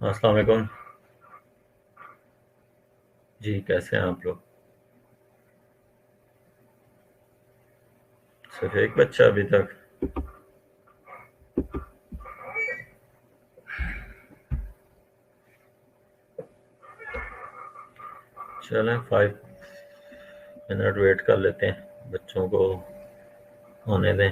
अस्सलाम वालेकुम। जी, कैसे हैं आप लोग? सिर्फ एक बच्चा अभी तक? चलें, 5 मिनट वेट कर लेते हैं, बच्चों को होने दें।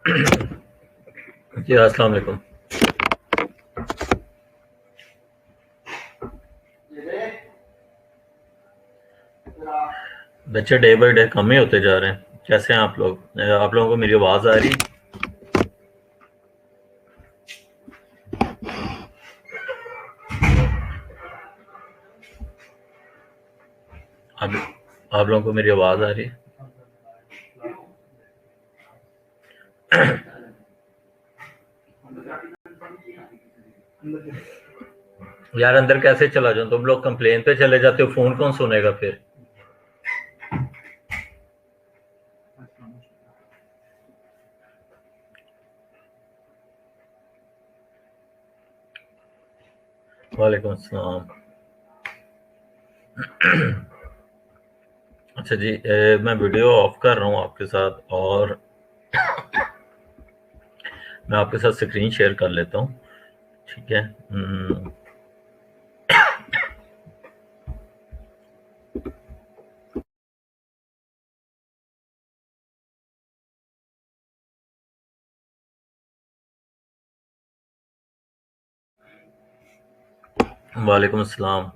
जी अस्सलाम वालेकुम। बच्चे डे बाय डे कम ही होते जा रहे हैं। कैसे हैं आप लोग? आप लोगों को मेरी आवाज़ आ रही? आप आप लोगों को मेरी आवाज़ आ रही है? यार अंदर कैसे चला जाऊं? तुम लोग कंप्लेन पे चले जाते हो, फोन कौन सुनेगा फिर? वालेकुम अस्सलाम। अच्छा जी, मैं वीडियो ऑफ कर रहा हूँ आपके साथ, और मैं आपके साथ स्क्रीन शेयर कर लेता हूँ। ठीक है। वालेकुम अस्सलाम।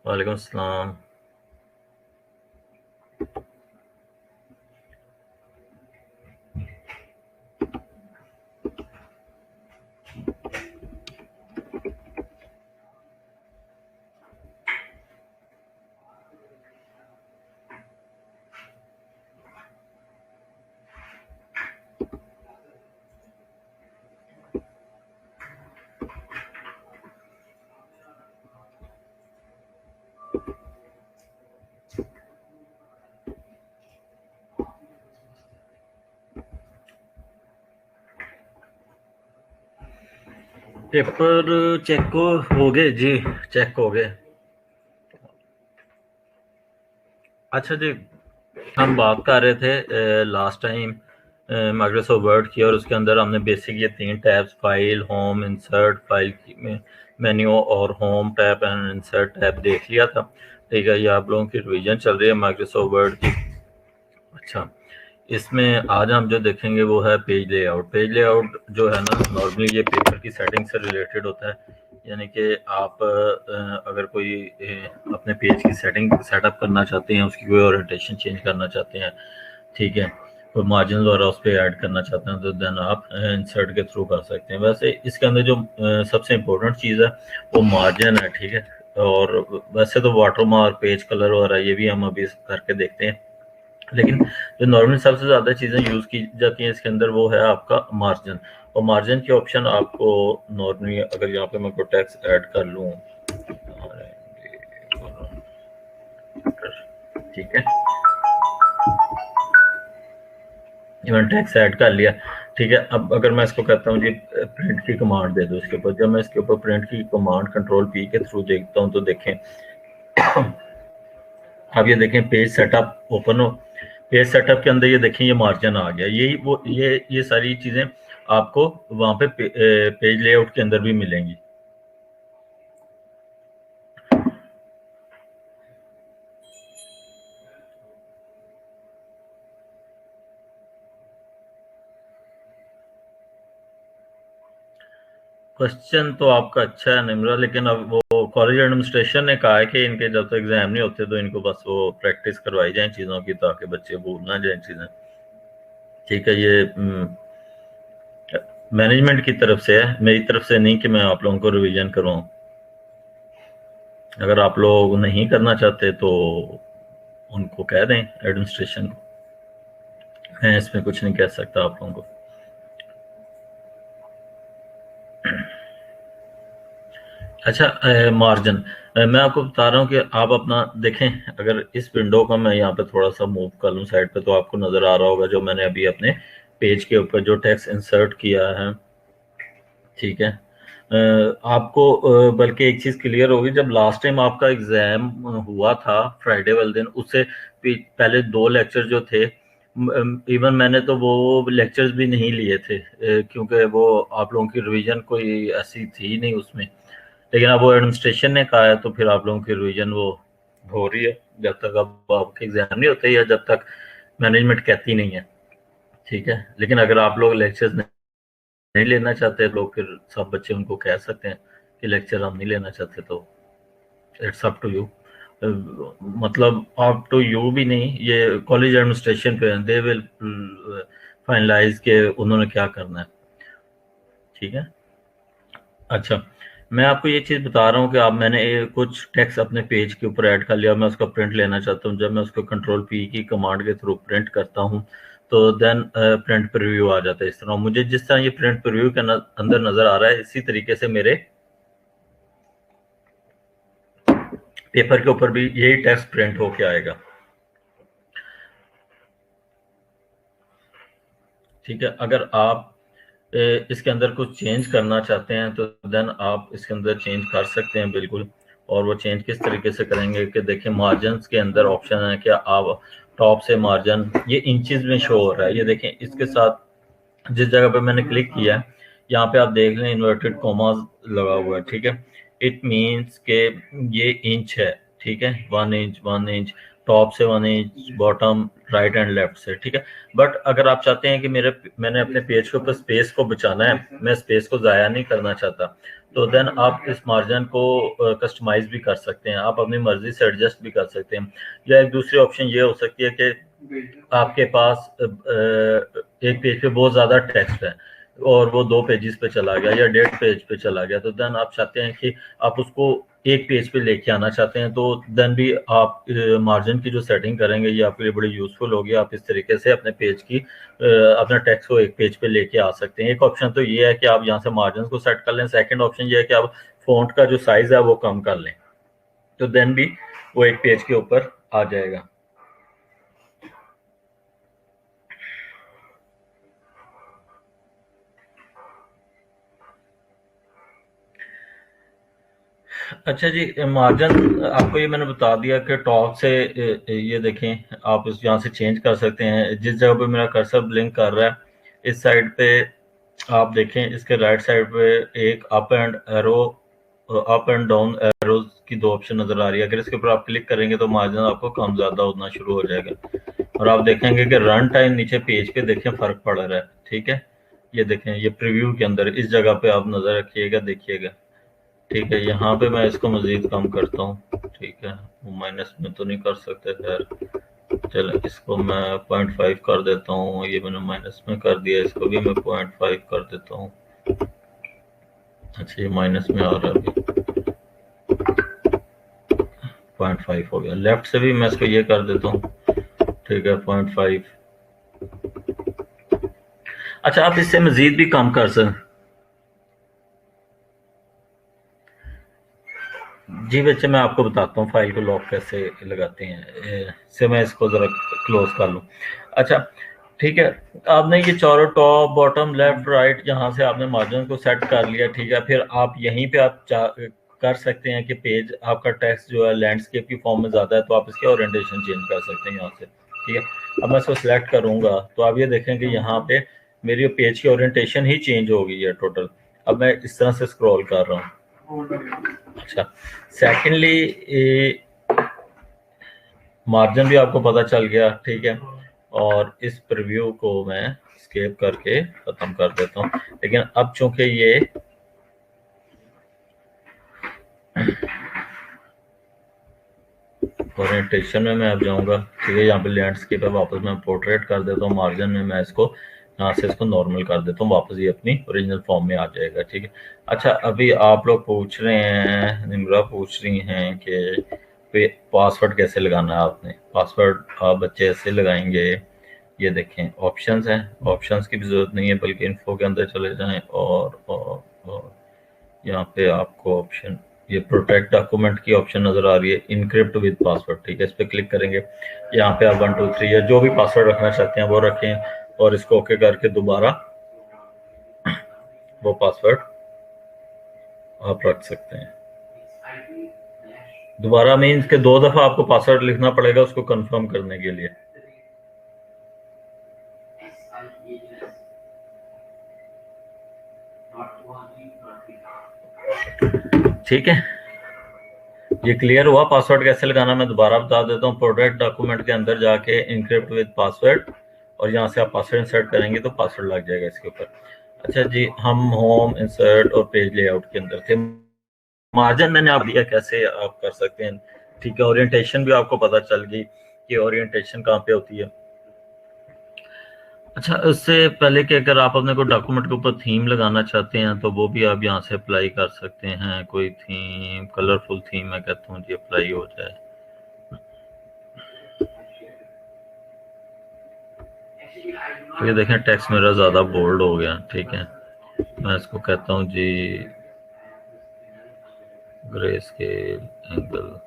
वालेकुम अस्सलाम। पेपर चेक हो गए जी, चेक हो गए। अच्छा जी, हम बात कर रहे थे लास्ट टाइम माइक्रोसॉफ्ट वर्ड की, और उसके अंदर हमने बेसिक ये 3 tabs, file, home, insert, file में मेन्यू और home tab and insert tab देख लिया था। ठीक है, ये आप लोगों की रिवीजन चल रही है माइक्रोसॉफ्ट वर्ड की। अच्छा, इसमें आज हम जो देखेंगे वो है पेज लेआउट। पेज लेआउट जो है ना, नॉर्मली ये पेपर की सेटिंग से रिलेटेड होता है। यानी कि आप अगर कोई अपने पेज की सेटिंग सेटअप करना चाहते हैं, उसकी कोई ओरिएंटेशन चेंज करना चाहते हैं, ठीक है, कोई मार्जिन वगैरह उस पर ऐड करना चाहते हैं, तो देन आप इंसर्ट के थ्रू कर सकते हैं। वैसे इसके अंदर जो सबसे इम्पोर्टेंट चीज़ है वो मार्जिन है। ठीक है, और वैसे तो वाटर मार्क, पेज कलर वगैरह ये भी हम अभी करके देखते हैं, लेकिन जो नॉर्मली सबसे ज़्यादा चीज़ें यूज़ की जाती हैं इसके अंदर वो है आपका मार्जिन। और मार्जिन की ऑप्शन आपको नॉर्मली, अगर यहाँ पे मैं कोई टैक्स ऐड कर लूँ, ठीक है, मैंने टैक्स ऐड कर लिया। ठीक है, अब अगर मैं इसको कहता हूँ जी प्रिंट की कमांड दे दो इसके ऊपर, जब मैं इसके ऊपर प्रिंट की कमांड कंट्रोल पी के थ्रू देखता हूँ तो देखें, अब ये देखें पेज सेटअप ओपन हो। पेज सेटअप के अंदर ये देखें ये मार्जिन आ गया। यही वो ये सारी चीज़ें आपको वहाँ पे पेज लेआउट के अंदर भी मिलेंगी। क्वेश्चन तो आपका अच्छा है निम्रा, लेकिन अब वो कॉलेज एडमिनिस्ट्रेशन ने कहा है कि इनके जब तक एग्जाम नहीं होते तो इनको बस वो प्रैक्टिस करवाई जाए चीज़ों की, ताकि बच्चे भूल ना जाए चीज़ें। ठीक है, ये मैनेजमेंट की तरफ से है, मेरी तरफ से नहीं कि मैं आप लोगों को रिवीजन करवाऊँ। अगर आप लोग नहीं करना चाहते तो उनको कह दें, एडमिनिस्ट्रेशन को। मैं इसमें कुछ नहीं कह सकता आप लोगों को। अच्छा, मार्जिन मैं आपको बता रहा हूँ कि आप अपना देखें, अगर इस विंडो का मैं यहाँ पे थोड़ा सा मूव कर लूँ साइड पे, तो आपको नज़र आ रहा होगा जो मैंने अभी अपने पेज के ऊपर जो टेक्स्ट इंसर्ट किया है। ठीक है, आपको बल्कि एक चीज़ क्लियर होगी, जब लास्ट टाइम आपका एग्ज़ाम हुआ था फ्राइडे वाले दिन, उससे पहले 2 लेक्चर जो थे, इवन मैंने तो वो लेक्चर्स भी नहीं लिए थे, क्योंकि वो आप लोगों की रिवीजन कोई ऐसी थी नहीं उसमें। लेकिन अब वो एडमिनिस्ट्रेशन ने कहा है तो फिर आप लोगों की रिवीजन वो हो रही है। जब तक अब आपके एग्जाम नहीं होते या जब तक मैनेजमेंट कहती नहीं है, ठीक है। लेकिन अगर आप लोग लेक्चर्स नहीं लेना चाहते, लोग फिर सब बच्चे उनको कह सकते हैं कि लेक्चर हम नहीं लेना चाहते, तो इट्स अप टू यू। मतलब अप टू यू भी नहीं, ये कॉलेज एडमिनिस्ट्रेशन पे दे विल फाइनलाइज के उन्होंने क्या करना है, ठीक है। अच्छा, मैं आपको ये चीज़ बता रहा हूँ कि आप मैंने कुछ टेक्स्ट अपने पेज के ऊपर ऐड कर लिया, मैं उसका प्रिंट लेना चाहता हूँ। जब मैं उसको कंट्रोल पी की कमांड के थ्रू प्रिंट करता हूँ तो देन प्रिंट प्रीव्यू आ जाता है। इस तरह मुझे जिस तरह ये प्रिंट प्रीव्यू के अंदर नजर आ रहा है, इसी तरीके से मेरे पेपर के ऊपर भी यही टेक्स्ट प्रिंट होके आएगा, ठीक है। अगर आप इसके अंदर कुछ चेंज करना चाहते हैं तो देन आप इसके अंदर चेंज कर सकते हैं बिल्कुल। और वो चेंज किस तरीके से करेंगे कि देखिए मार्जिन के अंदर ऑप्शन है कि आप टॉप से मार्जिन ये इंचेस में शो हो रहा है, ये देखें। इसके साथ जिस जगह पे मैंने क्लिक किया है, यहाँ पे आप देख लें इन्वर्टेड कॉमास लगा हुआ है, ठीक है। इट मीन्स के ये इंच है, ठीक है। 1 इंच 1 इंच, टॉप से 1 inch, bottom right and left से, ठीक है। बट अगर आप चाहते हैं कि मैंने अपने पेज के ऊपर स्पेस को बचाना है, मैं स्पेस को ज़ाया नहीं करना चाहता, तो देन आप इस मार्जिन को कस्टमाइज भी कर सकते हैं, आप अपनी मर्जी से एडजस्ट भी कर सकते हैं। या एक दूसरी ऑप्शन ये हो सकती है कि आपके पास एक पेज पे बहुत ज्यादा टेक्स्ट है और वो 2 पेजेस पे चला गया या 1.5 पेज पे चला गया, तो देन आप चाहते हैं कि आप उसको एक पेज पे लेके आना चाहते हैं, तो देन भी आप मार्जिन की जो सेटिंग करेंगे ये आपके लिए बड़ी यूजफुल होगी। आप इस तरीके से अपने पेज की अपने टेक्स्ट को एक पेज पे लेके आ सकते हैं। एक ऑप्शन तो ये है कि आप यहाँ से मार्जिन को सेट कर लें। सेकंड ऑप्शन ये है कि आप फॉन्ट का जो साइज है वो कम कर लें, तो देन भी वो एक पेज के ऊपर आ जाएगा। अच्छा जी, मार्जिन आपको ये मैंने बता दिया कि टॉप से ये देखें, आप इस यहाँ से चेंज कर सकते हैं। जिस जगह पे मेरा कर्सर ब्लिंक कर रहा है, इस साइड पे आप देखें, इसके राइट साइड पे एक up and arrow, up and down arrows की 2 ऑप्शन नजर आ रही है। अगर इसके ऊपर आप क्लिक करेंगे तो मार्जिन आपको कम ज्यादा होना शुरू हो जाएगा। और आप देखेंगे कि रन टाइम नीचे पेज पे देखें फर्क पड़ रहा है, ठीक है। ये देखें, ये प्रीव्यू के अंदर इस जगह पे आप नजर रखिएगा, देखिएगा, ठीक है। यहाँ पे मैं इसको मजीद कम करता हूँ, ठीक है। वो माइनस में तो नहीं कर सकते, खैर चलो इसको मैं 0.5 कर देता हूँ। ये मैंने माइनस में कर दिया, इसको भी मैं 0.5 कर देता हूँ। अच्छा, ये माइनस में आ रहा है अभी, 0.5 हो गया। लेफ्ट से भी मैं इसको ये कर देता हूँ, ठीक है, 0.5। अच्छा, आप इससे मजीद भी कम कर सकते। जी बच्चे, मैं आपको बताता हूँ फाइल को लॉक कैसे लगाते हैं। से मैं इसको जरा क्लोज कर लूँ। अच्छा, ठीक है। आपने ये चारों टॉप बॉटम लेफ्ट राइट यहाँ से आपने मार्जिन को सेट कर लिया, ठीक है। फिर आप यहीं पे आप कर सकते हैं कि पेज आपका टेक्स्ट जो है लैंडस्केप की फॉर्म में ज़्यादा है, तो आप इसके ओरिएंटेशन चेंज कर सकते हैं यहाँ से, ठीक है। अब मैं इसको सिलेक्ट करूँगा तो आप ये देखें कि यहाँ पे मेरी पेज की ओरिएंटेशन ही चेंज हो गई है टोटल। अब मैं इस तरह से स्क्रॉल कर रहा हूँ। अच्छा, सेकेंडली मार्जिन भी आपको पता चल गया, ठीक है। और इस प्रीव्यू को मैं स्केप करके खत्म कर देता हूँ। लेकिन अब चूंकि ये ओरिएंटेशन में मैं अब जाऊंगा, ठीक है। यहाँ पे लैंडस्केप है, वापस मैं पोर्ट्रेट कर देता हूँ। मार्जिन में मैं इसको यहाँ से इसको नॉर्मल कर देता हूँ, वापस ये अपनी ओरिजिनल फॉर्म में आ जाएगा, ठीक है। अच्छा, अभी आप लोग पूछ रहे हैं, निम्रा पूछ रही हैं कि पासवर्ड कैसे लगाना है आपने। पासवर्ड आप बच्चे ऐसे लगाएंगे, ये देखें ऑप्शंस हैं, ऑप्शंस की भी जरूरत नहीं है, बल्कि इन्फो के अंदर चले जाएं और यहाँ पे आपको ऑप्शन, ये प्रोटेक्ट डॉक्यूमेंट की ऑप्शन नजर आ रही है, इनक्रिप्ट विद पासवर्ड, ठीक है। इस पर क्लिक करेंगे, यहाँ पे आप 1 2 3 या जो भी पासवर्ड रखना चाहते हैं वो रखें और इसको ओके करके दोबारा वो पासवर्ड आप रख सकते हैं। दोबारा मीन्स के 2 दफा आपको पासवर्ड लिखना पड़ेगा उसको कंफर्म करने के लिए, ठीक है। ये क्लियर हुआ? पासवर्ड कैसे लगाना मैं दोबारा बता देता हूँ। प्रोडक्ट डॉक्यूमेंट के अंदर जाके इनक्रिप्ट विद पासवर्ड, और यहाँ से आप पासवर्ड इंसर्ट करेंगे तो पासवर्ड लग जाएगा इसके ऊपर। अच्छा जी, हम होम, इंसर्ट और पेज लेआउट के अंदर थे। मार्जिन मैंने आप दिया, कैसे आप कर सकते हैं, ठीक है। ओरिएंटेशन भी आपको पता चल गई कि ओरिएंटेशन कहाँ पे होती है। अच्छा, उससे पहले कि अगर आप अपने को डॉक्यूमेंट के ऊपर थीम लगाना चाहते हैं तो वो भी आप यहाँ से अप्लाई कर सकते हैं। कोई थीम, कलरफुल थीम मैं कहता हूँ जी अप्लाई हो जाए। तो ये देखें टेक्स्ट मेरा ज़्यादा बोल्ड हो गया, ठीक है। मैं इसको कहता हूँ जी ग्रे स्केल एंगल।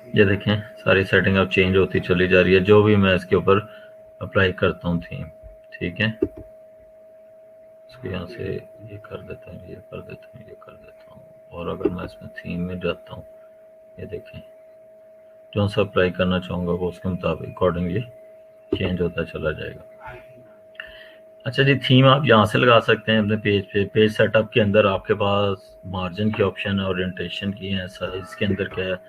ये देखें सारी सेटिंग अब चेंज होती चली जा रही है जो भी मैं इसके ऊपर अप्लाई करता हूँ थीम, ठीक है। इसको यहाँ से ये कर देता हूँ, ये कर देता हूँ, ये कर देता हूँ। और अगर मैं इसमें थीम में जाता हूँ, ये देखें जो सा अप्लाई करना चाहूँगा वो उसके मुताबिक अकॉर्डिंगली चेंज होता चला जाएगा। अच्छा जी, थीम आप यहाँ से लगा सकते हैं अपने पेज पे। पेज सेटअप के अंदर आपके पास मार्जिन की ऑप्शन है, ओरिएंटेशन की है, साइज के अंदर क्या है।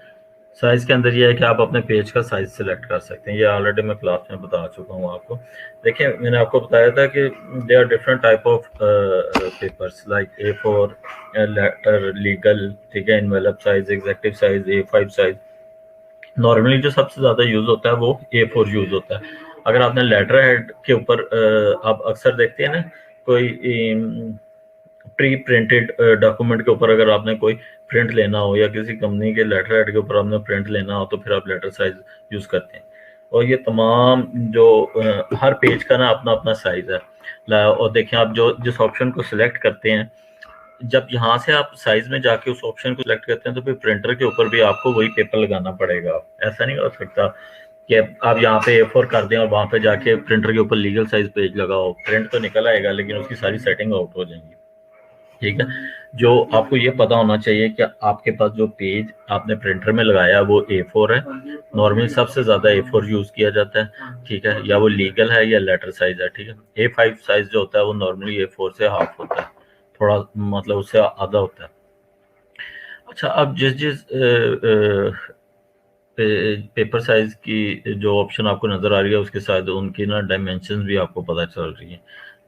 साइज के अंदर ये है कि आप अपने पेज का साइज सिलेक्ट कर सकते हैं। ये ऑलरेडी मैं क्लास में बता चुका हूँ आपको। देखिए मैंने आपको बताया था कि they are different type of papers like A4, letter, legal, ठीक है, envelope size, executive size, A5 size. Normally जो सबसे ज़्यादा यूज़ होता है वो A4 यूज़ होता है। अगर आपने लेटर हेड के ऊपर आप अक्सर देखते हैं ना, कोई प्री प्रिंटेड डॉक्यूमेंट के ऊपर अगर आपने कोई प्रिंट लेना हो या किसी कंपनी के लेटर हेड के ऊपर आपने प्रिंट लेना हो तो फिर आप लेटर साइज यूज़ करते हैं। और ये तमाम जो हर पेज का ना अपना अपना साइज है। और देखें आप जो जिस ऑप्शन को सिलेक्ट करते हैं, जब यहाँ से आप साइज में जाके उस ऑप्शन को सिलेक्ट करते हैं तो फिर प्रिंटर के ऊपर भी आपको वही पेपर लगाना पड़ेगा। ऐसा नहीं हो सकता कि आप यहाँ पे A4 कर दें और वहां पे जाके प्रिंटर के ऊपर लीगल साइज पेज लगाओ। प्रिंट तो निकल आएगा लेकिन उसकी सारी सेटिंग आउट हो जाएंगी, ठीक है। जो आपको ये पता होना चाहिए कि आपके पास जो पेज आपने प्रिंटर में लगाया वो A4 है। नॉर्मली सबसे ज्यादा A4 यूज किया जाता है, ठीक है, या वो लीगल है या लेटर साइज है, ठीक है। A5 साइज जो होता है वो नॉर्मली A4 से हाफ होता है, थोड़ा मतलब उससे आधा होता है। अच्छा, अब जिस जिस पेपर साइज की जो ऑप्शन आपको नजर आ रही है उसके साथ उनकी ना डायमेंशन भी आपको पता चल रही है।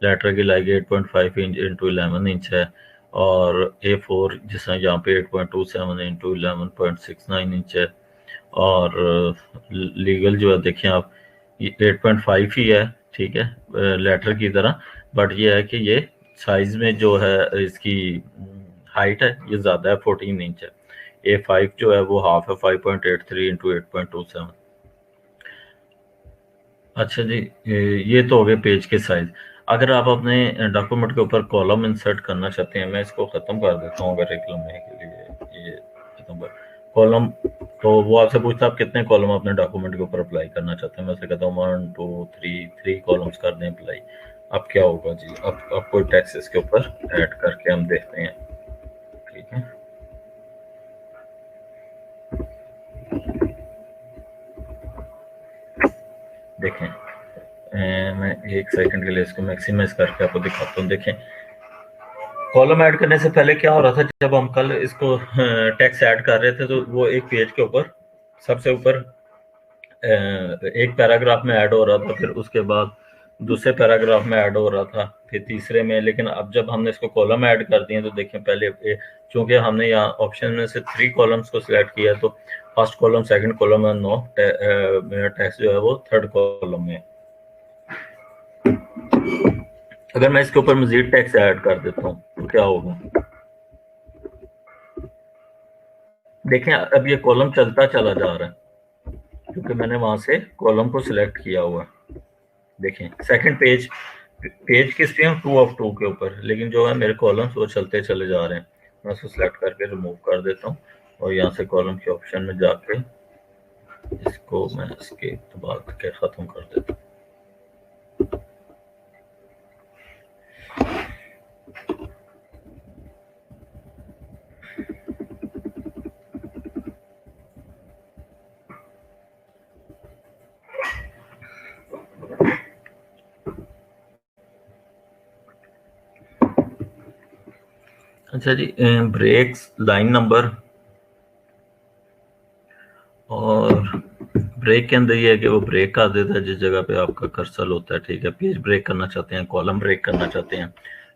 लेटर की लाइक 8.5 इंच इंटू 11 इंच है, और A4 जिस तरह यहाँ पे 8.27 इंटू 11.69 इंच है। और लीगल जो है देखें आप, ये 8.5 ही है, ठीक है, लेटर की तरह। बट ये है कि ये साइज में जो है इसकी हाइट है ये ज़्यादा है, 14 इंच है। A5 जो है वो हाफ है, 5.83 इंटू 8.27। अच्छा जी, ये तो हो गए पेज के साइज। अगर आप अपने डॉक्यूमेंट के ऊपर कॉलम इंसर्ट करना चाहते हैं, मैं इसको ख़त्म कर देता हूँ अगर एक लम्हे के लिए ये खत्म कर कॉलम। तो वो आपसे पूछता है आप कितने कॉलम अपने डॉक्यूमेंट के ऊपर अप्लाई करना चाहते हैं। मैं से कहता हूँ 1 2 3 3 कॉलम्स कर दें अप्लाई। अब क्या होगा जी, अब कोई टैक्स इसके ऊपर ऐड करके हम देखते हैं, ठीक है। देखें मैं एक सेकंड के लिए इसको मैक्सिमाइज करके आपको दिखाता हूँ। देखें कॉलम ऐड करने से पहले क्या हो रहा था, जब हम कल इसको टेक्स्ट ऐड कर रहे थे तो वो एक पेज के ऊपर सबसे ऊपर एक पैराग्राफ में ऐड हो रहा था, फिर उसके बाद दूसरे पैराग्राफ में ऐड हो रहा था, फिर तीसरे में। लेकिन अब जब हमने इसको कॉलम ऐड कर दिए तो देखें पहले चूंकि हमने यहाँ ऑप्शन में से 3 कॉलम्स को सिलेक्ट किया तो फर्स्ट कॉलम, सेकंड कॉलम और नो मेरा टेक्स्ट जो है वो थर्ड कॉलम में। अगर मैं इसके ऊपर मजीद टेक्स्ट ऐड कर देता हूँ तो क्या होगा, देखें अब ये कॉलम चलता चला जा रहा है क्योंकि मैंने वहां से कॉलम को सिलेक्ट किया हुआ है। देखें सेकंड पेज, पेज किस पे हूँ 2 ऑफ 2 के ऊपर, लेकिन जो है मेरे कॉलम्स वो चलते चले जा रहे हैं। मैं उसको सिलेक्ट करके रिमूव कर देता हूँ और यहाँ से कॉलम के ऑप्शन में जाके इसको मैं इसके दबा के ख़त्म कर देता हूँ। अच्छा जी, ब्रेक्स लाइन नंबर और ब्रेक के अंदर ये है कि वो ब्रेक कर देता है जिस जगह पे आपका कर्सर होता है, ठीक है। पेज ब्रेक करना चाहते हैं, कॉलम ब्रेक करना चाहते हैं,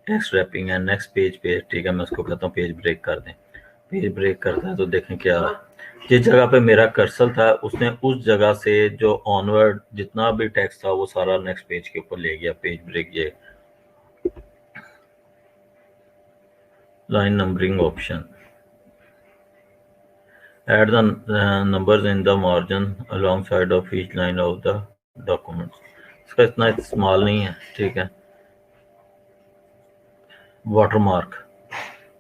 टेक्स्ट रैपिंग है, नेक्स्ट पेज पे, ठीक है, मैं उसको कहता हूँ पेज ब्रेक कर दें। पेज ब्रेक करता है तो देखें क्या, जिस जगह पे मेरा कर्सर था उसने उस जगह से जो ऑनवर्ड जितना भी टेक्स्ट था वो सारा नेक्स्ट पेज के ऊपर ले गया। पेज ब्रेक ये line numbering option, add the numbers in the margin alongside of each line of the document। इसका इतना इस्तेमाल नहीं है, ठीक है। वाटरमार्क,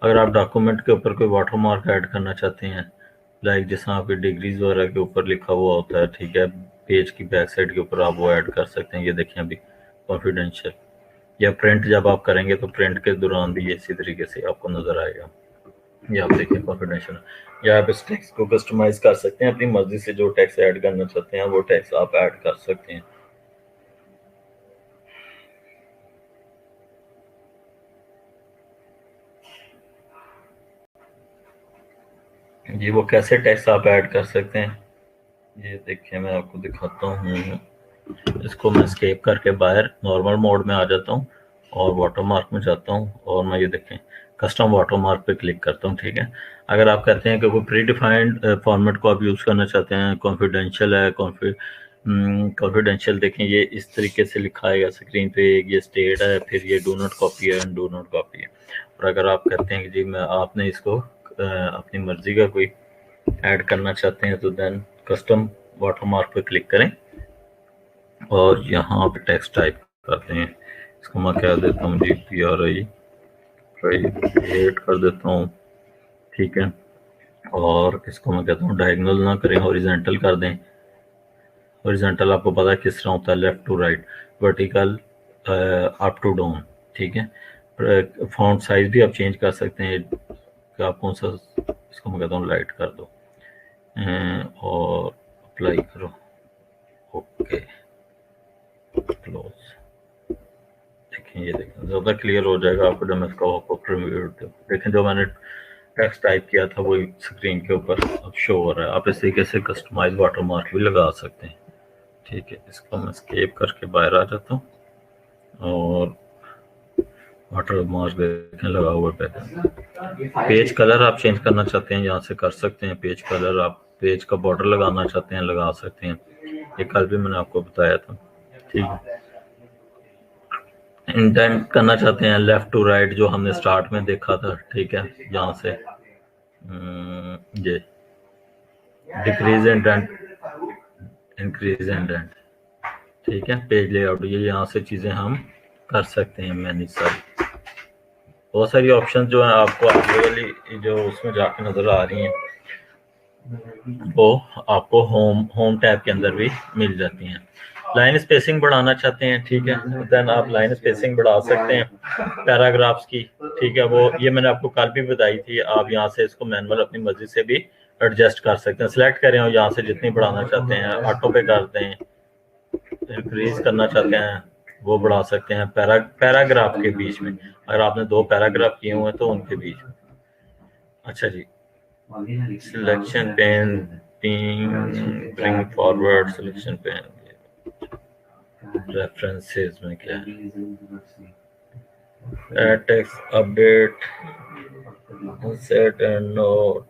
अगर आप डॉक्यूमेंट के ऊपर कोई वाटरमार्क ऐड करना चाहते हैं, लाइक जैसा आपकी डिग्रीज वगैरह के ऊपर लिखा हुआ होता है, ठीक है, पेज की बैक साइड के ऊपर आप वो ऐड कर सकते हैं। ये देखें अभी कॉन्फिडेंशियल, या प्रिंट जब आप करेंगे तो प्रिंट के दौरान भी ये इसी तरीके से आपको नजर आएगा। ये आप देखिए कॉन्फिडेंशियल, या आप इस टेक्स्ट को कस्टमाइज कर सकते हैं अपनी मर्जी से, जो टेक्स्ट ऐड करना चाहते हैं वो टेक्स्ट आप ऐड कर सकते हैं। जी वो कैसे टेक्स्ट आप ऐड कर सकते हैं, ये देखिए मैं आपको दिखाता हूँ। इसको मैं स्केप करके बाहर नॉर्मल मोड में आ जाता हूँ और वाटरमार्क में जाता हूँ, और मैं ये देखें कस्टम वाटरमार्क पे क्लिक करता हूँ, ठीक है। अगर आप कहते हैं कि कोई प्री डिफाइंड फॉर्मेट को आप यूज़ करना चाहते हैं, कॉन्फिडेंशियल है, कॉन्फिडेंशियल देखें ये इस तरीके से लिखा है स्क्रीन पे, ये स्टेट है, फिर ये डू नॉट कॉपी है एंड डू नॉट कॉपी है। और अगर आप कहते हैं कि जी मैं आपने इसको अपनी मर्जी का कोई ऐड करना चाहते हैं तो देन कस्टम वाटरमार्क पे क्लिक करें और यहाँ पे टेक्स्ट टाइप करते हैं। इसको मैं कह देता हूँ जी PRI प्राइवेट कर देता हूँ, ठीक है। और इसको मैं कहता हूँ डायगोनल ना करें, हॉरिजॉन्टल कर दें। हॉरिजॉन्टल आपको पता है किस तरह होता है, left to right, vertical up to down, ठीक है। फॉन्ट साइज भी आप चेंज कर सकते हैं कि आप कौन सा, इसको मैं कहता हूँ लाइट कर दो और अप्लाई करो, ओके क्लोज। देखें ये देखें ज़्यादा क्लियर हो जाएगा आपको जब मैं इसका देखें जो मैंने टेक्स्ट टाइप किया था वो स्क्रीन के ऊपर अब शो हो रहा है। आप इस तरीके से कस्टमाइज वाटरमार्क भी लगा सकते हैं, ठीक है। इसको मैं स्केप करके बाहर आ जाता हूँ और वाटरमार्क देखें लगा हुआ है। पेज कलर आप चेंज करना चाहते हैं यहाँ से कर सकते हैं। पेज कलर आप पेज का बॉर्डर लगाना चाहते हैं लगा सकते हैं, ये कल भी मैंने आपको बताया था, ठीक है। इंडेंट करना चाहते हैं लेफ्ट टू राइट जो हमने स्टार्ट में देखा था, ठीक है। यहाँ से ये डिक्रीज इंडेंट, इंक्रीज इंडेंट, ठीक है। पेज लेआउट ये यहाँ से चीज़ें हम कर सकते हैं। मैंने सारी बहुत सारी ऑप्शन जो है आपको आगे वाली जो उसमें जाके नजर आ रही हैं वो आपको होम टैब के अंदर भी मिल जाती हैं। लाइन स्पेसिंग बढ़ाना चाहते हैं, ठीक है, देन आप लाइन स्पेसिंग बढ़ा सकते हैं पैराग्राफ्स की, ठीक है। वो ये मैंने आपको कल भी बताई थी। आप यहाँ से इसको मैनुअल अपनी मर्जी से भी एडजस्ट कर सकते हैं, सिलेक्ट करें और यहाँ से जितनी बढ़ाना चाहते हैं ऑटो पे कर दें, इंक्रीज करना चाहते हैं वो बढ़ा सकते हैं। पैराग्राफ के बीच में अगर आपने 2 पैराग्राफ किए हुए हैं तो उनके बीच में। अच्छा जी, selection pane bring forward, selection pane references में क्या है, text update set and note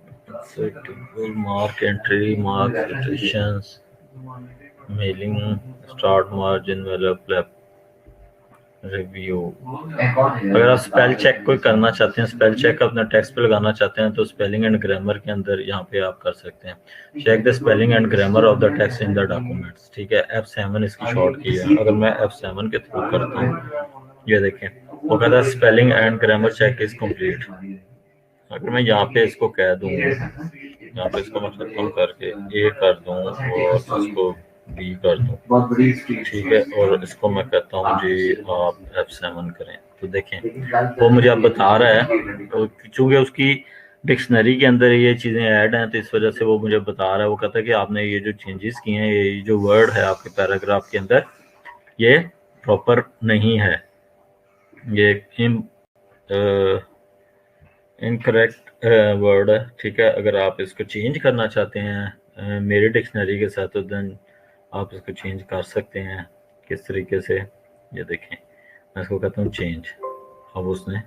suitable mark entry mark citations mailing start margin envelope review. अगर आप स्पेल चेक कोई करना चाहते हैं, स्पेल चेक अपना टेक्स्ट पे लगाना चाहते हैं तो स्पेलिंग एंड ग्रामर के अंदर यहाँ पे आप कर सकते हैं check the spelling and grammar of the text in the documents, ठीक है। F7 इसकी शॉर्ट की है। अगर मैं F7 के थ्रू करता हूँ, ये देखें वो कहता है spelling and grammar check is complete. अगर मैं यहाँ पे इसको कह दूँ, यहाँ पे इसको मैं खत्म करके A कर दूँ और इसको B कर दूँ, ठीक है, और इसको मैं कहता हूँ जी आप F7 करें, तो देखें वो मुझे अब बता रहा है तो चूंकि उसकी डिक्शनरी के अंदर ये चीज़ें ऐड हैं तो इस वजह से वो मुझे बता रहा है। वो कहता है कि आपने ये जो चेंजेस किए हैं, ये जो वर्ड है आपके पैराग्राफ के अंदर ये प्रॉपर नहीं है, ये इनकरेक्ट वर्ड है, ठीक है। अगर आप इसको चेंज करना चाहते हैं मेरी डिक्शनरी के साथ, तो देन आप इसको चेंज कर सकते हैं। किस तरीके से, ये देखें, मैं इसको कहता हूँ चेंज। अब उसने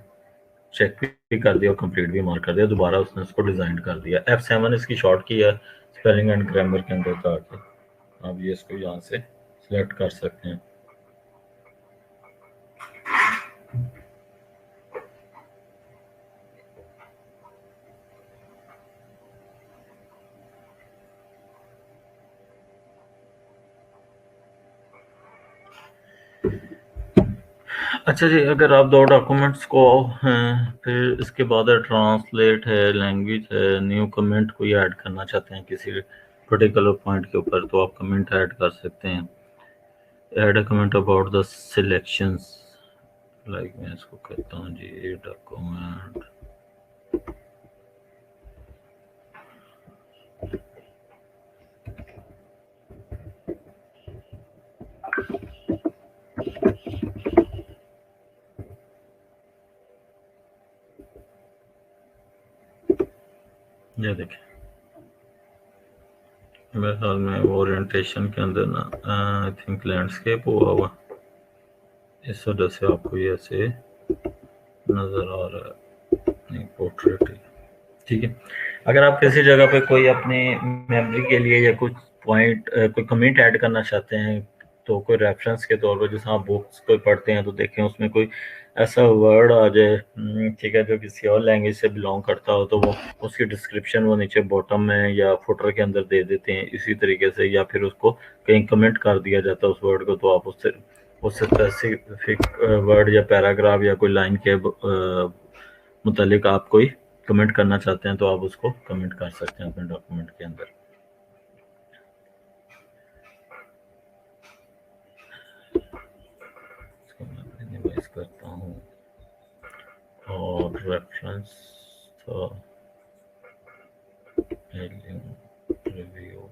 चेक भी कर दिया और कंप्लीट भी मार्क कर दिया, दोबारा उसने उसको डिज़ाइन कर दिया। F7 इसकी शॉर्ट की है स्पेलिंग एंड ग्रामर के अंदर था के। आप ये इसको यहाँ से सिलेक्ट कर सकते हैं। अच्छा जी, अगर आप दो डॉक्यूमेंट्स को फिर इसके बाद ट्रांसलेट है, लैंग्वेज है, न्यू कमेंट कोई ऐड करना चाहते हैं किसी पर्टिकुलर पॉइंट के ऊपर, तो आप कमेंट ऐड कर सकते हैं। Add a comment about the selections, like मैं इसको कहता हूँ जी डॉक्यूमेंट। ये देखें, मेरे ख्याल में ओरिएंटेशन के अंदर ना आई थिंक लैंडस्केप हुआ हुआ, इस वजह से आपको ये ऐसे नज़र आ रहा है। नहीं, पोर्ट्रेट है, ठीक है। अगर आप किसी जगह पे कोई अपनी मेमोरी के लिए या कुछ पॉइंट कोई कमेंट ऐड करना चाहते हैं, तो कोई रेफरेंस के तौर पर, जैसे आप बुक्स कोई पढ़ते हैं तो देखें उसमें कोई ऐसा वर्ड आ जाए, ठीक है, जो किसी और लैंग्वेज से बिलोंग करता हो, तो वो उसकी डिस्क्रिप्शन वो नीचे बॉटम में या फुटर के अंदर दे देते हैं इसी तरीके से, या फिर उसको कहीं कमेंट कर दिया जाता है उस वर्ड को, तो आप उससे स्पेसिफिक वर्ड या पैराग्राफ या कोई लाइन के मुतालिक आप कोई कमेंट करना चाहते हैं, तो आप उसको कमेंट कर सकते हैं अपने डॉक्यूमेंट के अंदर। इसको मैं मिनिमाइज करता हूँ, और रेफरेंस तो रिव्यू,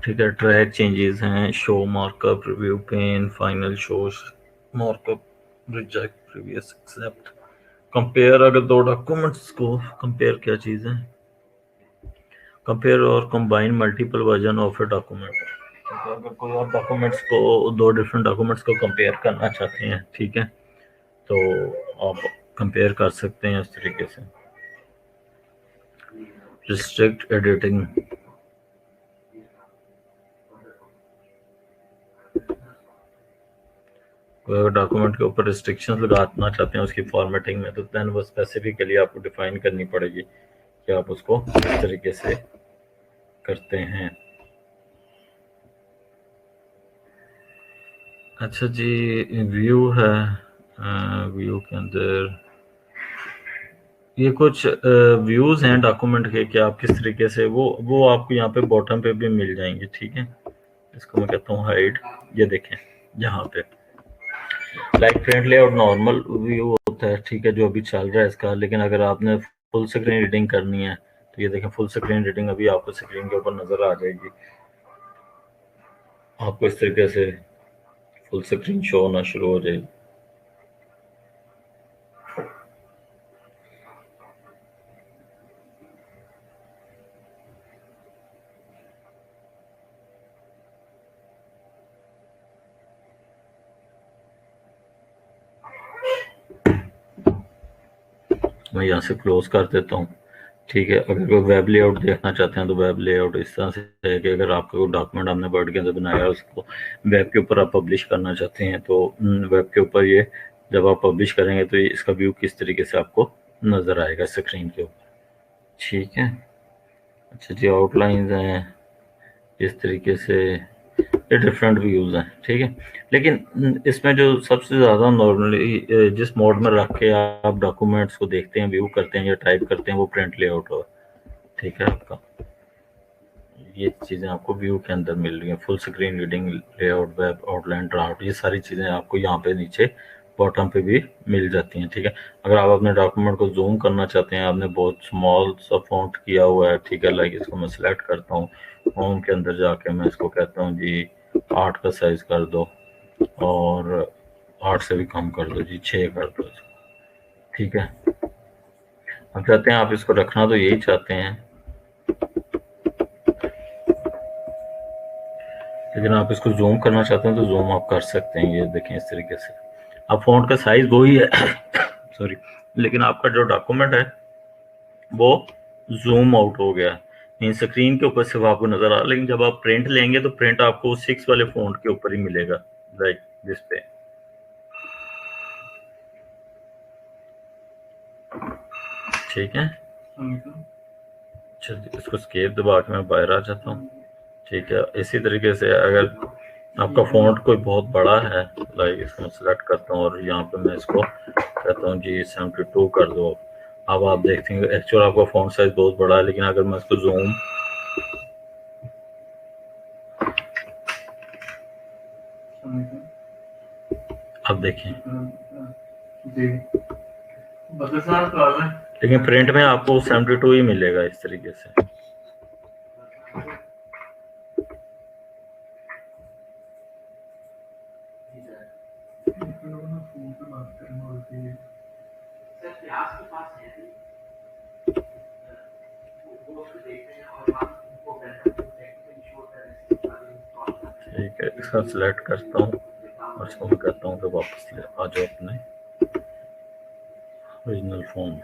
ठीक है। ट्रैक चेंजेस हैं, show markup, review pane, final show markup, reject, previous, accept, compare. अगर दो डॉक्यूमेंट्स को कंपेयर, क्या चीज़ है, कंपेयर और combine multiple version of a document. अगर कोई आप डॉक्यूमेंट्स को, दो डिफरेंट डॉक्यूमेंट्स को कंपेयर करना चाहते हैं, ठीक है, तो आप कंपेयर कर सकते हैं इस तरीके से। रिस्ट्रिक्ट एडिटिंग, कोई अगर डॉक्यूमेंट के ऊपर रिस्ट्रिक्शंस लगाना चाहते हैं उसकी फॉर्मेटिंग में, तो देन वो स्पेसिफिकली आपको डिफाइन करनी पड़ेगी कि आप उसको किस तरीके से करते हैं। अच्छा जी, व्यू है, व्यू के अंदर ये कुछ व्यूज हैं डॉक्यूमेंट के कि आप किस तरीके से, वो आपको यहाँ पे बॉटम पे भी मिल जाएंगे, ठीक है। इसको मैं कहता हूँ हाइड। ये देखें, यहाँ पे like print layout normal view होता है, ठीक है, जो अभी चल रहा है इसका। लेकिन अगर आपने फुल स्क्रीन रीडिंग करनी है, तो ये देखें फुल स्क्रीन रीडिंग अभी आपको स्क्रीन के ऊपर नजर आ जाएगी। आपको इस तरीके से फुल स्क्रीन शो होना शुरू हो जाएगी। मैं यहाँ से क्लोज कर देता हूँ, ठीक है। अगर कोई वेब लेआउट देखना चाहते हैं, तो वेब लेआउट इस तरह से है कि अगर आपका कोई डॉक्यूमेंट आपने वर्ड के अंदर बनाया है, उसको वेब के ऊपर आप पब्लिश करना चाहते हैं, तो वेब के ऊपर ये जब आप पब्लिश करेंगे तो ये इसका व्यू किस तरीके से आपको नज़र आएगा स्क्रीन के ऊपर, ठीक है। अच्छा जी, आउटलाइंस हैं इस तरीके से, ये डिफरेंट व्यूज़ हैं, ठीक है। लेकिन इसमें जो सबसे ज़्यादा नॉर्मली जिस मोड में रख के आप डॉक्यूमेंट्स को देखते हैं, व्यू करते हैं या टाइप करते हैं, वो प्रिंट लेआउट हो, ठीक है। आपका ये चीज़ें आपको व्यू के अंदर मिल रही हैं, full screen reading, layout, web, outline, draft, ये सारी चीज़ें आपको यहाँ पे नीचे बॉटम पे भी मिल जाती हैं, ठीक है। अगर आप अपने डॉक्यूमेंट को जूम करना चाहते हैं, आपने बहुत स्मॉल सा फॉन्ट किया हुआ है, ठीक है, लाइक इसको मैं सिलेक्ट करता हूँ, होम के अंदर जाके मैं इसको कहता हूँ जी 8 का साइज कर दो, और 8 से भी कम कर दो जी, 6 कर दो, ठीक है। हम चाहते हैं आप इसको रखना तो यही चाहते हैं, लेकिन आप इसको जूम करना चाहते हैं तो जूम आप कर सकते हैं। ये देखें इस तरीके से, अब फ़ॉन्ट का साइज़ वही है सॉरी, लेकिन आपका जो डॉक्यूमेंट है वो जूम आउट हो गया इन स्क्रीन के ऊपर सिर्फ आपको नज़र आ रहा है, लेकिन जब आप प्रिंट लेंगे तो प्रिंट आपको 6 वाले फ़ॉन्ट के ऊपर ही मिलेगा, लाइक दिस पे। ठीक है, चलिए इसको स्केप दबा के मैं बाहर आ जाता हूँ। ठीक है, इसी तरीके से अगर आपका फ़ॉन्ट कोई बहुत बड़ा है, लाइक इसको मैं सेलेक्ट करता हूँ और यहाँ पे मैं इसको कहता हूँ जी 72 कर दो। अब आप देखते हैं एक्चुअल आपका फ़ॉन्ट साइज बहुत बड़ा है, लेकिन अगर मैं इसको जूम, अब देखें लेकिन प्रिंट में आपको 72 ही मिलेगा इस तरीके से। ठीक है, इसका सिलेक्ट करता हूँ और इसको मैं कहता हूँ कि वापस ले आ जाओ अपने ओरिजिनल फॉर्म में।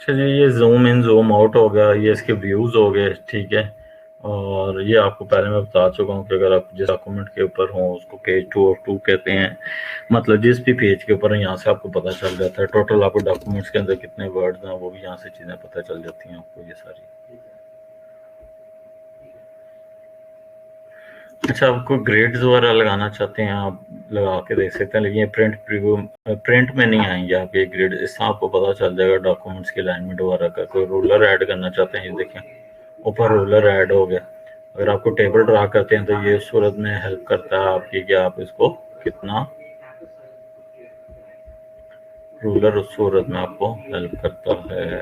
चलिए ये जूम इन जूम आउट हो गया, ये इसके व्यूज़ हो गए। ठीक है, और ये आपको पहले मैं बता चुका हूँ कि अगर आप जिस डॉक्यूमेंट के ऊपर हो उसको पेज 2 और 2 कहते हैं, मतलब जिस भी पेज के ऊपर है यहाँ से आपको पता चल जाता है टोटल आपको डॉक्यूमेंट्स के अंदर कितने वर्ड्स हैं, वो भी यहाँ से चीज़ें पता चल जाती हैं आपको ये सारी। अच्छा, आपको ग्रेड्स वगैरह लगाना चाहते हैं आप लगा के देख सकते हैं, लेकिन ये प्रिंट प्रीव्यू प्रिंट में नहीं आएंगे आपके ग्रेड, इससे आपको पता चल जाएगा डॉक्यूमेंट्स की अलाइनमेंट वगैरह का। कोई रूलर ऐड करना चाहते हैं, ये देखें ऊपर रूलर ऐड हो गया। अगर आपको टेबल ड्रा करते हैं तो ये उस सूरत में हेल्प करता है आपकी कि आप इसको कितना, रूलर उस सूरत में आपको हेल्प करता है।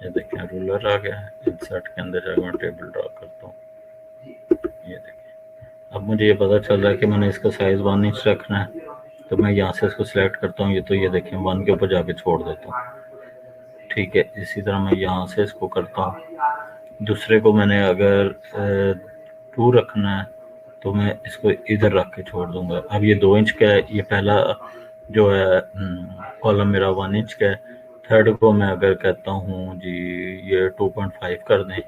ये देखें रूलर आ गया है, इंसर्ट के अंदर जाकर मैं टेबल ड्रा करता हूँ। ये देखें अब मुझे ये पता चल रहा है कि मैंने इसका साइज 1 इंच रखना है, तो मैं यहाँ से इसको सिलेक्ट करता हूँ। ये तो ये देखें 1 के ऊपर जाके छोड़ देता हूँ। ठीक है, इसी तरह मैं यहाँ से इसको करता हूँ। दूसरे को मैंने अगर 2 रखना है तो मैं इसको इधर रख के छोड़ दूंगा। अब ये 2 इंच का है, ये पहला जो है कॉलम मेरा 1 इंच का है। थर्ड को मैं अगर कहता हूँ जी ये 2.5 कर दें,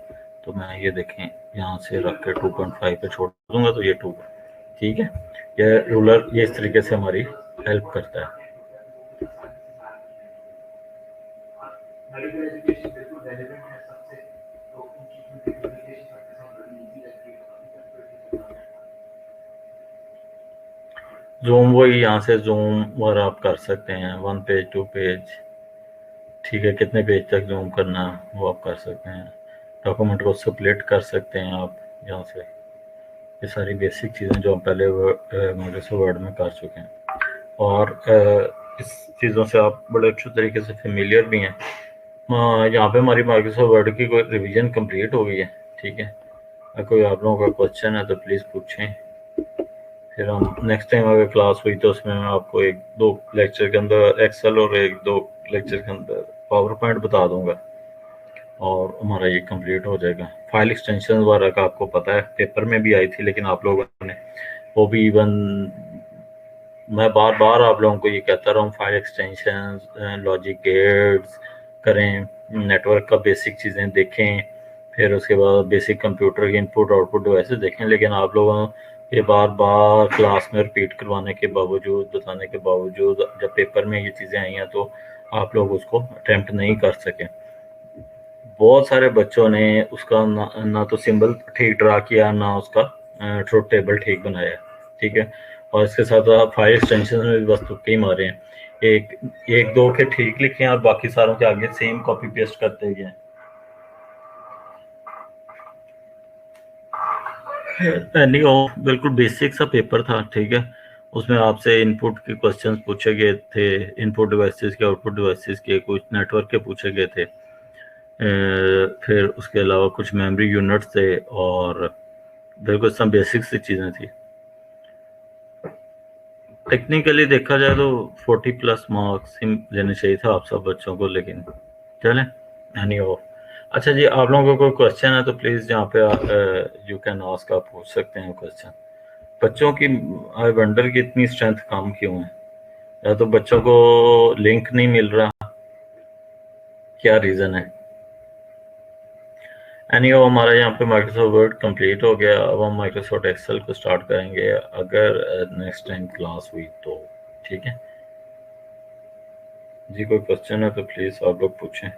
तो मैं ये देखें यहाँ से रख के 2.5 पे छोड़ दूंगा तो ये 2। ठीक है, ये रूलर ये इस तरीके से हमारी हेल्प करता है। जूम वही यहाँ से जूम और आप कर सकते हैं 1 पेज 2 पेज। ठीक है, कितने पेज तक जूम करना है वो आप कर सकते हैं। डॉक्यूमेंट को स्प्लिट कर सकते हैं आप यहाँ से। ये सारी बेसिक चीज़ें जो हम पहले माइक्रोसॉफ्ट वर्ड में कर चुके हैं, और इस चीज़ों से आप बड़े अच्छे तरीके से फेमिलियर भी हैं। यहाँ पे हमारी माइक्रोसॉफ्ट वर्ड की कोई रिवीजन कंप्लीट हो गई है। ठीक है, अगर कोई आप लोगों का क्वेश्चन है तो प्लीज़ पूछें, फिर हम नेक्स्ट टाइम अगर क्लास हुई तो उसमें मैं आपको 1-2 लेक्चर के अंदर एक्सेल और 1-2 लेक्चर के अंदर पावर पॉइंट बता दूंगा और हमारा ये कंप्लीट हो जाएगा। फाइल एक्सटेंशन वगैरह का आपको पता है पेपर में भी आई थी, लेकिन आप लोगों ने वो भी इवन मैं बार बार आप लोगों को ये कहता रहा हूँ फाइल एक्सटेंशन लॉजिक गेट्स करें, नेटवर्क का बेसिक चीज़ें देखें, फिर उसके बाद बेसिक कंप्यूटर के इनपुट आउटपुट डिवाइसेस देखें। लेकिन आप लोगों ये बार बार क्लास में रिपीट करवाने के बावजूद, बताने के बावजूद, जब पेपर में ये चीज़ें आई हैं तो आप लोग उसको अटेम्प्ट नहीं कर सके। बहुत सारे बच्चों ने उसका ना तो सिंबल ठीक ड्रा किया, ना उसका ट्रुथ टेबल ठीक बनाया। ठीक है, और इसके साथ आप फाइल एक्सटेंशन में भी बस तुक्के ही मारे हैं। एक एक दो के ठीक लिखे हैं और बाकी सारों के आगे सेम कॉपी पेस्ट करते गए। बिल्कुल बेसिक सा पेपर था। ठीक है, उसमें आपसे इनपुट के क्वेश्चंस पूछे गए थे, इनपुट डिवाइसेस के, आउटपुट डिवाइसेस के, कुछ नेटवर्क के पूछे गए थे। फिर उसके अलावा कुछ मेमोरी यूनिट्स थे और बिल्कुल सब बेसिक सी चीज़ें थी। टेक्निकली देखा जाए तो 40+ मार्क्स ही लेने चाहिए था आप सब बच्चों को, लेकिन चलें एनी हो। अच्छा जी, आप लोगों को कोई क्वेश्चन है तो प्लीज़ यहाँ पे यू कैन आस्क, आप पूछ सकते हैं क्वेश्चन। बच्चों की आई वंडर की इतनी स्ट्रेंथ कम क्यों है, या तो बच्चों को लिंक नहीं मिल रहा, क्या रीज़न है? एनीवे हमारा यहाँ पे माइक्रोसॉफ्ट वर्ड कंप्लीट हो गया। अब हम माइक्रोसॉफ्ट एक्सेल को स्टार्ट करेंगे अगर नेक्स्ट टाइम क्लास हुई तो। ठीक है जी, कोई क्वेश्चन है तो प्लीज़ आप लोग पूछें।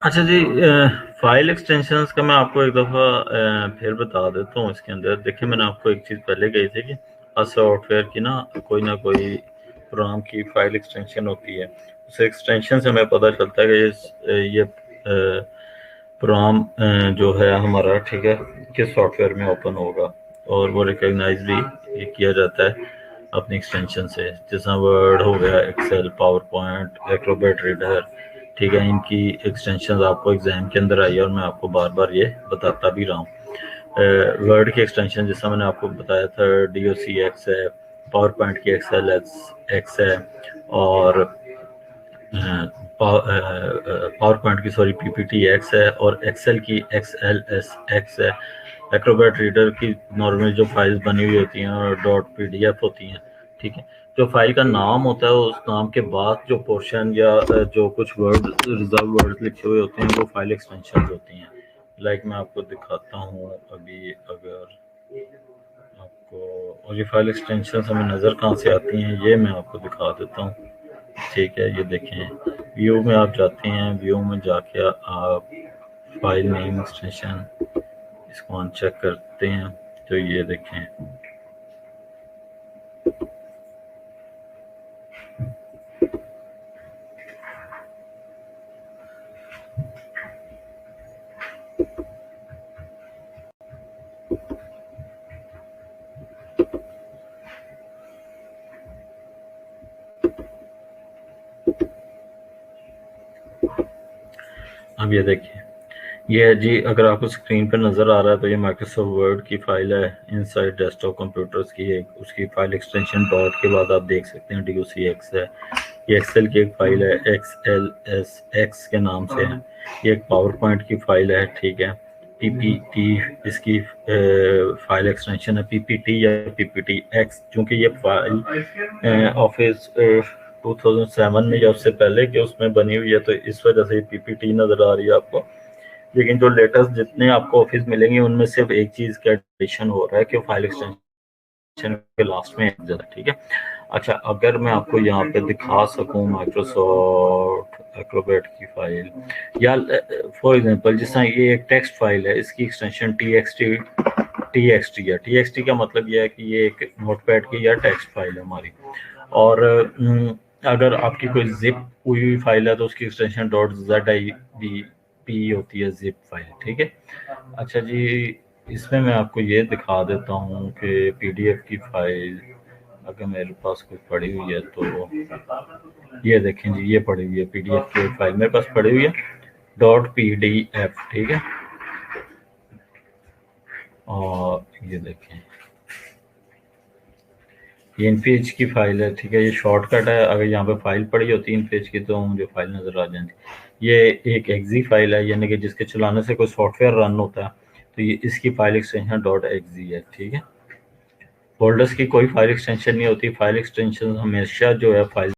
अच्छा जी, फाइल एक्सटेंशंस का मैं आपको एक दफ़ा फिर बता देता हूँ। इसके अंदर देखिए, मैंने आपको एक चीज़ पहले कही थी कि हर सॉफ्टवेयर की ना कोई प्रोग्राम की फाइल एक्सटेंशन होती है। उस एक्सटेंशन से हमें पता चलता है कि ये प्रोग्राम जो है हमारा, ठीक है, किस सॉफ्टवेयर में ओपन होगा, और वो रिकॉग्नाइज भी ये किया जाता है अपनी एक्सटेंशन से। जैसा वर्ड हो गया, Excel, PowerPoint, Acrobat Reader, ठीक है, इनकी एक्सटेंशन आपको एग्जाम के अंदर आई है और मैं आपको बार बार ये बताता भी रहा हूँ। वर्ड की एक्सटेंशन जैसा मैंने आपको बताया था, DOCX है, पावर पॉइंट की XLS है, और पावर पॉइंट की सॉरी PPT-X है, और एक्सेल की XLS-X है। एक्रोबैट रीडर की नॉर्मल जो फाइल्स बनी हुई होती हैं और .pdf होती हैं, ठीक है। जो फाइल का नाम होता है उस नाम के बाद जो पोर्शन या जो कुछ वर्ड रिजर्व वर्ड लिखे हुए होते हैं वो फाइल एक्सटेंशन होती हैं। लाइक मैं आपको दिखाता हूँ अभी, अगर आपको, और ये फाइल एक्सटेंशन हमें नज़र कहाँ से आती हैं ये मैं आपको दिखा देता हूँ। ठीक है, ये देखें, व्यू में आप जाते हैं, व्यू में जाके आप फाइल नेम एक्सटेंशन इसको अनचेक करते हैं तो ये देखें, अब ये देखिए, ये है जी, अगर आपको स्क्रीन पर नज़र आ रहा है तो ये माइक्रोसॉफ्ट वर्ड की फाइल है इनसाइड डेस्कटॉप कंप्यूटर्स की। एक उसकी फाइल एक्सटेंशन डॉट के बाद आप देख सकते हैं DOCX है। ये एक्सेल की एक फाइल है, XLSX के नाम से है। ये एक पावर पॉइंट की फाइल है, ठीक है। PPT इसकी फाइल एक्सटेंशन है, PPT या PPT-X, क्योंकि ये फाइल ऑफिस 2007 में या उससे पहले के उसमें बनी हुई है, तो इस वजह से PPT नज़र आ रही है आपको। लेकिन जो लेटेस्ट जितने आपको ऑफिस मिलेंगे उनमें सिर्फ एक चीज़ का एडिशन हो रहा है कि फाइल एक्सटेंशन के लास्ट में ज़्यादा, ठीक है। अच्छा, अगर मैं आपको यहाँ पे दिखा सकूँ माइक्रोसॉफ्ट एक्रोबैट की फाइल, या फॉर एग्जांपल जैसा ये एक टेक्स्ट फाइल है, इसकी एक्सटेंशन TXT TXT है। TXT का मतलब ये है कि ये एक नोटपैड की या टेक्स्ट फाइल है हमारी। और अगर आपकी कोई जिप हुई फाइल है तो उसकी एक्सटेंशन .zip होती है, जिप फाइल, ठीक है। अच्छा जी, इसमें मैं आपको ये दिखा देता हूँ कि PDF की फाइल अगर मेरे पास कोई पड़ी हुई है तो ये देखें जी, ये पड़ी हुई है PDF की फाइल मेरे पास पड़ी हुई है .pdf, ठीक है। और ये देखें, ये इन पेज की फाइल है, ठीक है। ये शॉर्टकट है, अगर यहाँ पे फाइल पड़ी होती है इन पेज की तो मुझे फाइल नज़र आ जाती। ये एक एक्जी फाइल है, यानी कि जिसके चलाने से कोई सॉफ्टवेयर रन होता है, तो ये इसकी फाइल एक्सटेंशन .exe है, ठीक है। फोल्डर्स की कोई फाइल एक्सटेंशन नहीं होती, फाइल एक्सटेंशन हमेशा जो है फाइल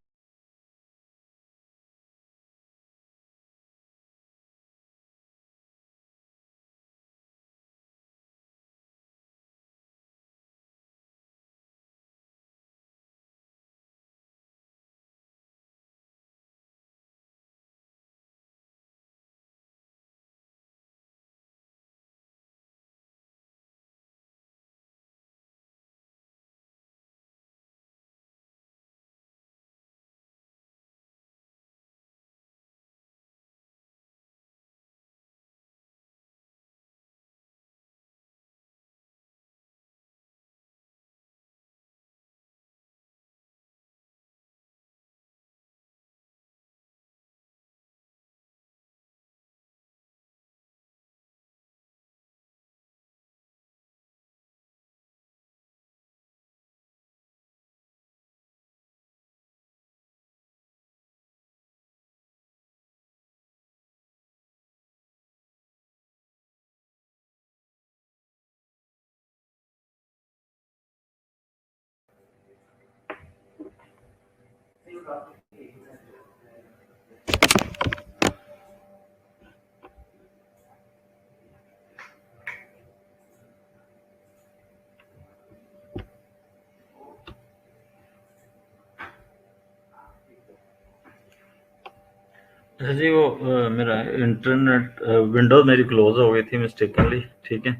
अच्छा जी, वो मेरा इंटरनेट विंडोज मेरी क्लोज हो गई थी मिस्टेकनली, ठीक है।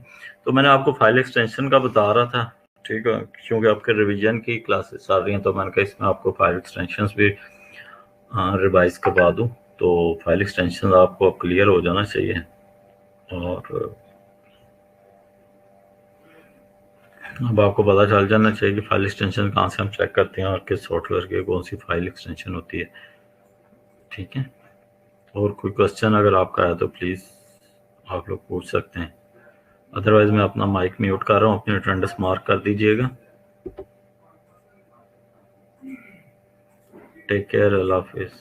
तो मैंने आपको फाइल एक्सटेंशन का बता रहा था, ठीक है, क्योंकि आपके रिवीजन की क्लासेस आ रही हैं तो मैंने कहा इसमें आपको फाइल एक्सटेंशंस भी रिवाइज करवा दूं। तो फाइल एक्सटेंशन आपको क्लियर हो जाना चाहिए। और अब आपको पता चल जाना चाहिए कि फाइल एक्सटेंशन कहाँ से हम चेक करते हैं और किस सॉफ्टवेयर की कौन सी फाइल एक्सटेंशन होती है, ठीक है। और कोई क्वेश्चन अगर आपका है तो प्लीज़ आप लोग पूछ सकते हैं, अदरवाइज मैं अपना माइक म्यूट कर रहा हूँ, अपनी अटेंडेंस मार्क कर दीजिएगा। टेक केयर, अल्लाह हाफिज़।